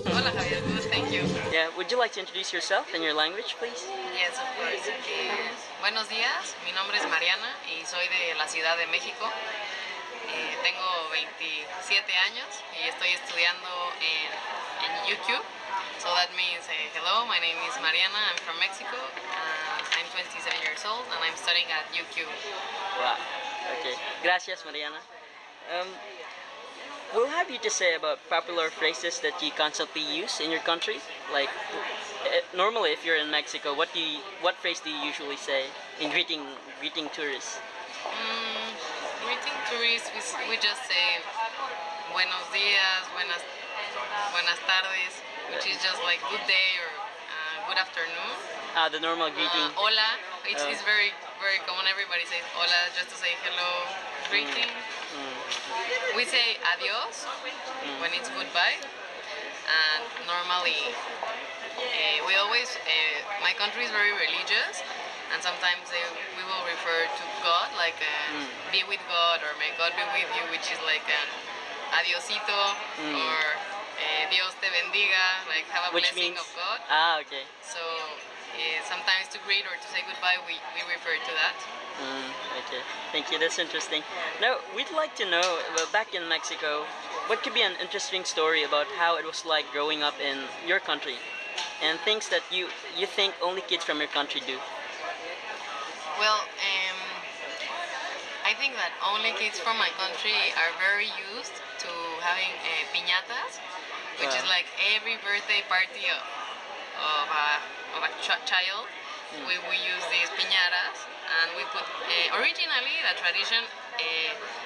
Hola Javier, good, thank you. Yeah, would you like to introduce yourself in your language, please? Yes, of course. Buenos días, mi nombre es Mariana y soy de la Ciudad de México. Tengo 27 años y estoy estudiando en UQ. So that means, hello, my name is Mariana, I'm from Mexico. I'm 27 years old and I'm studying at UQ. Wow. Okay. Gracias, Mariana. We'll have you to say about popular phrases that you constantly use in your country. Like, normally, if you're in Mexico, what phrase do you usually say in greeting tourists? Greeting tourists, we just say buenos días, buenas tardes, which is just like good day or good afternoon. The normal greeting. Hola, it's very common. Everybody says hola just to say hello, greeting. We say adios when it's goodbye, and normally we always, my country is very religious, and sometimes we will refer to God, like be with God, or may God be with you, which is like adiosito, or Dios te bendiga, like have a Which blessing means, of God. Okay. So sometimes to greet or to say goodbye, we refer to that. Okay, thank you, that's interesting. Now, we'd like to know, back in Mexico, what could be an interesting story about how it was like growing up in your country, and things that you think only kids from your country do? Well, I think that only kids from my country are very used to having piñatas, which is like every birthday party of a child. We use these piñatas, and we put originally the tradition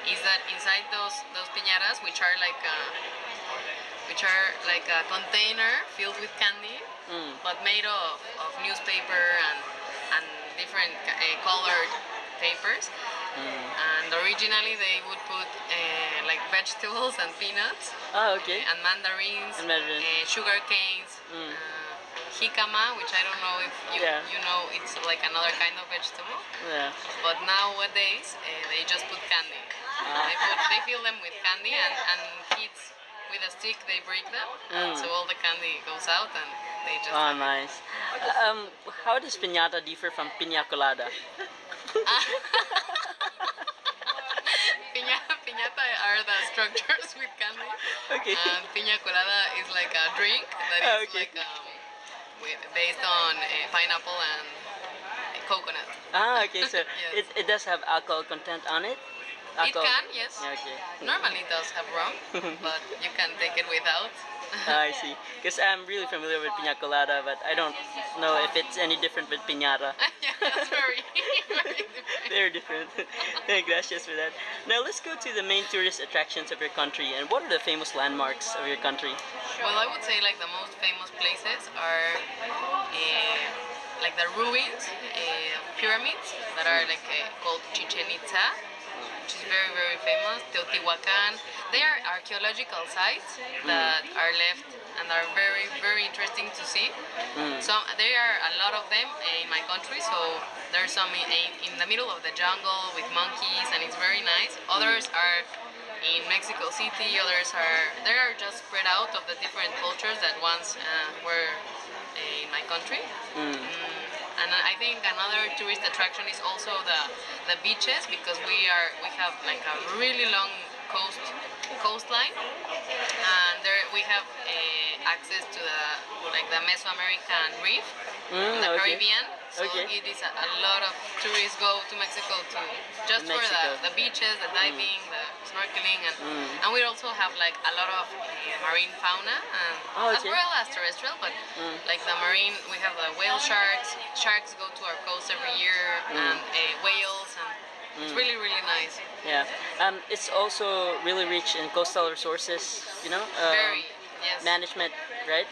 is that inside those piñatas, which are like a container filled with candy, but made of newspaper and different colored papers. And originally they would put like vegetables and peanuts. Oh, okay. And mandarins, sugar canes. Jicama, which I don't know if you know, it's like another kind of vegetable. Yeah. But nowadays they just put candy. They fill them with candy, and kids with a stick they break them, so all the candy goes out, and they just. Oh, nice. How does piñata differ from piña colada? Piñata are the structures with candy. Okay. And piña colada is like a drink that is like based on pineapple and coconut. Okay, so yes. it does have alcohol content on it? Alcohol. It can, yes. Okay. Normally it does have rum, but you can take it without. I see. Because I'm really familiar with piña colada, but I don't know if it's any different with piñata. Yeah, that's very different. They're different. Gracias for that. Now let's go to the main tourist attractions of your country. And what are the famous landmarks of your country? Well, I would say like the most famous places are like the ruins, pyramids that are like called Chichen Itza, which is very famous. Teotihuacan. They are archaeological sites that are left and are very interesting to see. So there are a lot of them in my country. So there's some in the middle of the jungle with monkeys, and it's very nice. Others are in Mexico City. Others are just spread out of the different cultures that once were in my country. And I think another tourist attraction is also the beaches, because we have like a really long coastline, and there we have access to the Mesoamerican Reef in the Okay. Caribbean. So it is a lot of tourists go to Mexico just for the beaches, the diving, the snorkeling, and we also have like a lot of marine fauna, as well as terrestrial. But like the marine, we have the whale sharks. Sharks go to our coast every year, and whales, and it's really nice. Yeah. It's also really rich in coastal resources. You know. Very, yes. Management, right?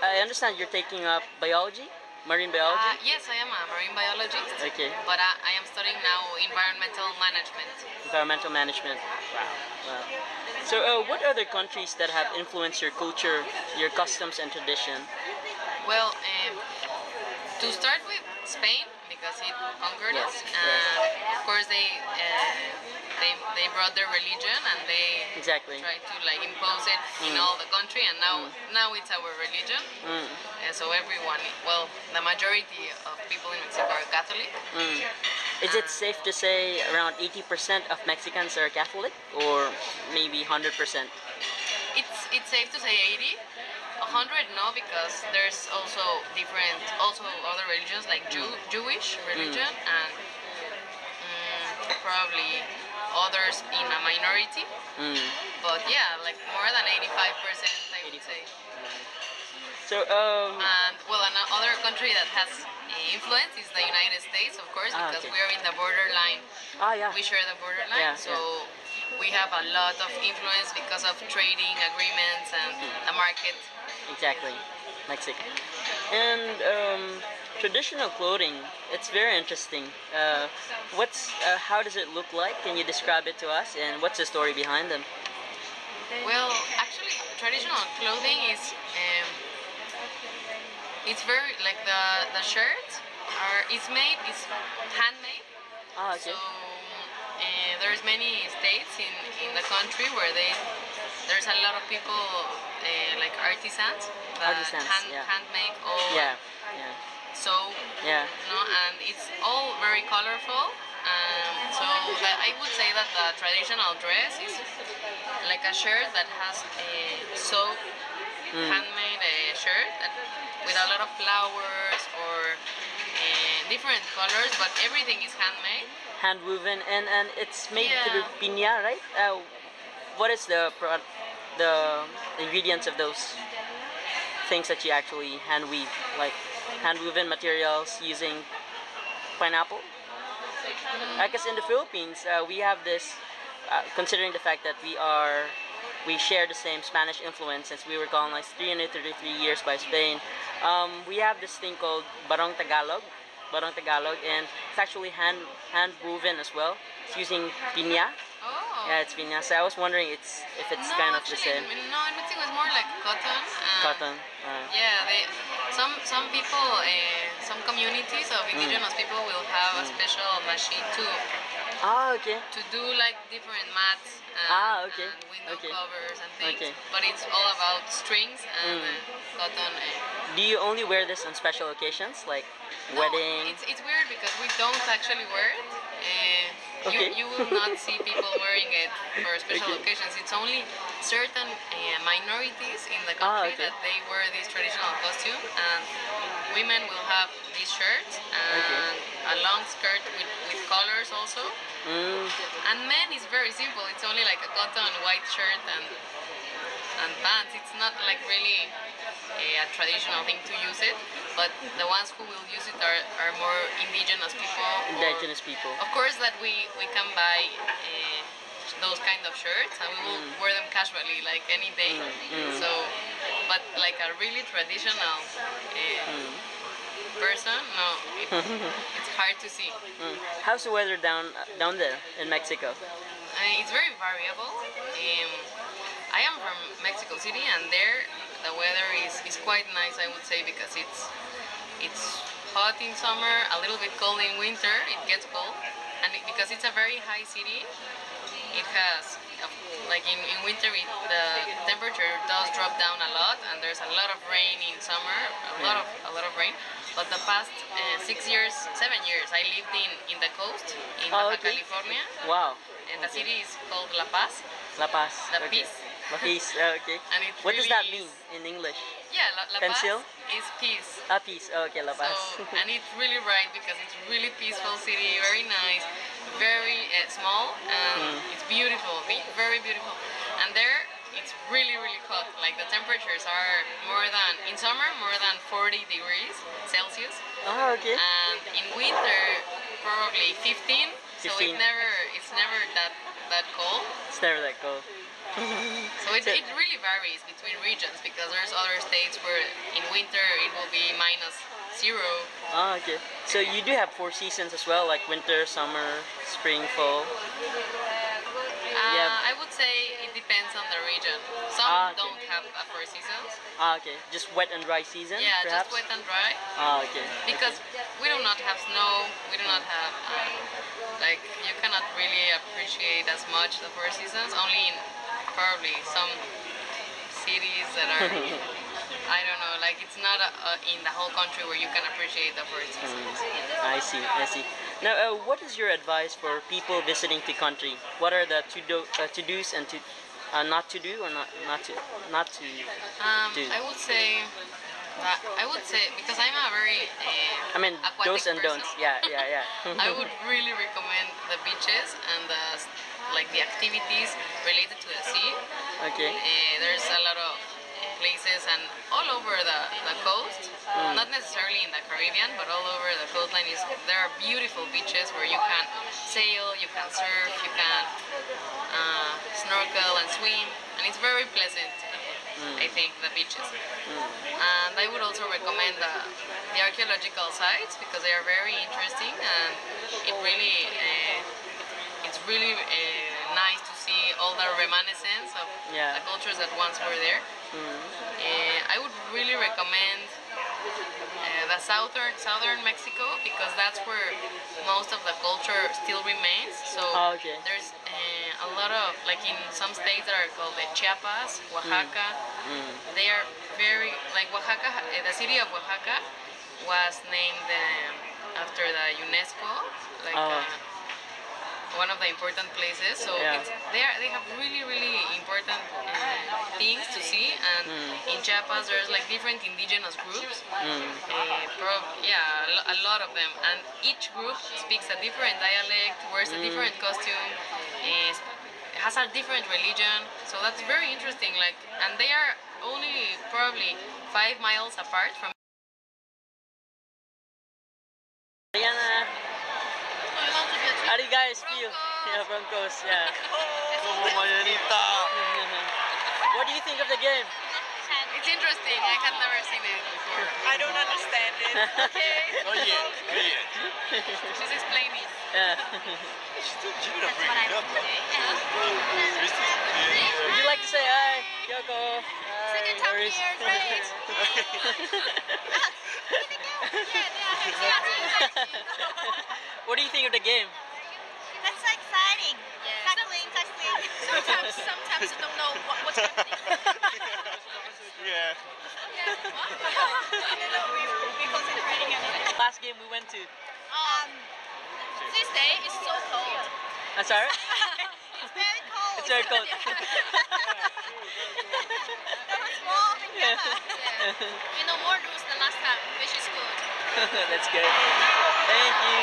I understand you're taking up biology. Marine biology? Yes, I am a marine biologist. Okay. But I am studying now environmental management. Environmental management. Wow. Wow. So, what other countries that have influenced your culture, your customs and tradition? Well, to start with Spain, because it conquered us, and of course they brought their religion and they tried to like impose it in all the country, and now it's our religion. So everyone, well, the majority of people in Mexico are Catholic. Is it safe to say around 80% of Mexicans are Catholic, or maybe 100%? It's safe to say 80. 100 no, because there's also other religions like Jewish religion, and probably others in a minority. But yeah, like more than 85%, I would say. So and well, another country that has influence is the United States, of course, because we are in the borderline. We share the borderline, so we have a lot of influence because of trading agreements and the market. Exactly, Mexico. And traditional clothing, it's very interesting. How does it look like? Can you describe it to us? And what's the story behind them? Well, actually, traditional clothing is it's very like the shirts it's handmade. So there's many states in the country where there's a lot of people like artisans that hand make all so and it's all very colorful. So I would say that the traditional dress is like a shirt that has a handmade shirt with a lot of flowers or different colors, but everything is handmade. Hand woven, and it's made through Pina, right? What is the ingredients of those things that you actually hand weave, like hand woven materials using pineapple? I guess in the Philippines we have this, considering the fact that we share the same Spanish influence since we were colonized 333 years by Spain. We have this thing called barong Tagalog, and it's actually hand woven as well. It's using piña. Yeah, it's piña. So I was wondering if it's kind of the same. No, in Mexico it's more like cotton. Cotton. Yeah, some people, some communities of indigenous people will have a special machine to do like different mats and window covers and things. But it's all about strings and cotton. Do you only wear this on special occasions, like wedding? It's weird because we don't actually wear it. You will not see people wearing it for special occasions. It's only certain minorities in the country that they wear this traditional costume, and women will have these shirts and a long skirt with colors also. And men is very simple. It's only like a cotton white shirt and pants. It's not like really a traditional thing to use it, but the ones who will use it are more indigenous people. Indigenous people. Of course that we can buy those kind of shirts and we will wear them casually like any day. So, but like a really traditional person, no, it's hard to see. How's the weather down there in Mexico? It's very variable. I am from Mexico City, and there the weather is quite nice, I would say, because it's hot in summer, a little bit cold in winter. It gets cold, and because it's a very high city, it has like in winter the temperature does drop down a lot, and there's a lot of rain in summer, a lot of rain. but the past 6 years, 7 years, I lived in the coast in Oh, Baja okay. California, Wow. and the city is called La Paz. La Paz. The Okay. peace. La Peace. Okay. And it What does that really mean in English? Yeah, La Pencil? Paz is peace. Ah, peace. Oh, okay, La Paz. So, and it's really right because it's really peaceful city, very nice, very small, and it's beautiful, very beautiful. And there, it's really hot. Like the temperatures are in summer, more than 40 degrees Celsius. Oh, okay. And in winter, probably 15. So 15. it's never that cold. It's never that cold. So it really varies between regions because there's other states where in winter it will be -0. Oh, okay. So you do have 4 seasons as well, like winter, summer, spring, fall. I would say it depends on the region. Some don't have 4 seasons. Ah, okay. Just wet and dry season, Yeah, perhaps? just wet and dry. Ah, okay. Because we do not have snow, we do not have, like, you cannot really appreciate as much the 4 seasons, only in probably some cities that are, I don't know, like it's not in the whole country where you can appreciate the 4 seasons. I see. Now, what is your advice for people visiting the country? What are the to-dos and not to do or not to do? I would say because I'm a very I mean, aquatic do's and person. don'ts. Yeah. I would really recommend the beaches and the activities related to the sea. Okay. There's a lot of places and all over the coast, not necessarily in the Caribbean, but all over the coastline there are beautiful beaches where you can sail, you can surf, you can snorkel and swim, and it's very pleasant. I think the beaches. And I would also recommend the archaeological sites because they are very interesting and it's really nice to see all the reminiscence of the cultures that once were there. I would really recommend the southern Mexico because that's where most of the culture still remains. So there's a lot of, like in some states that are called the Chiapas, Oaxaca. They are very, like Oaxaca, the city of Oaxaca was named after the UNESCO, like one of the important places. So they have really important things to see. And in Chiapas there's like different indigenous groups. A lot of them, and each group speaks a different dialect, wears a different costume, has a different religion. So that's very interesting. Like, and they are only probably 5 miles apart from. Mariana, how do you guys feel? Yeah, Broncos, yeah. What do you think of the game? It's interesting. I had never seen it before. I don't understand it. Okay. Not yet. She's explaining. Yeah. Would you like to say hi, Kyoko? Second time Boris. here, great. What do you think of the game? That's so exciting. Tackling. Sometimes you don't know what's happening. Yeah. We're concentrating on it. Last game we went to. This day is so cold. That's alright? It's very cold. It's very cold. That was warm in Canada. You know more rules than last time, which is good. That's good. Thank you.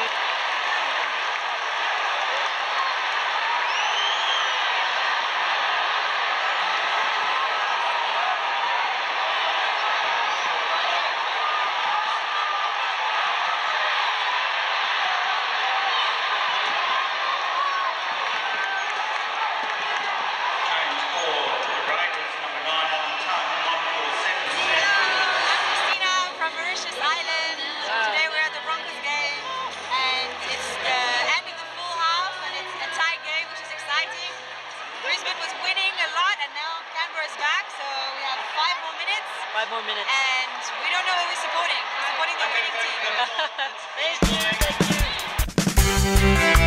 Today we're at the Broncos game, and it's the end of the full half, and it's a tie game, which is exciting. Brisbane was winning a lot, and now Canberra is back, so we have 5 more minutes. 5 more minutes. And we don't know what we're supporting. We're supporting the winning team. Thank you.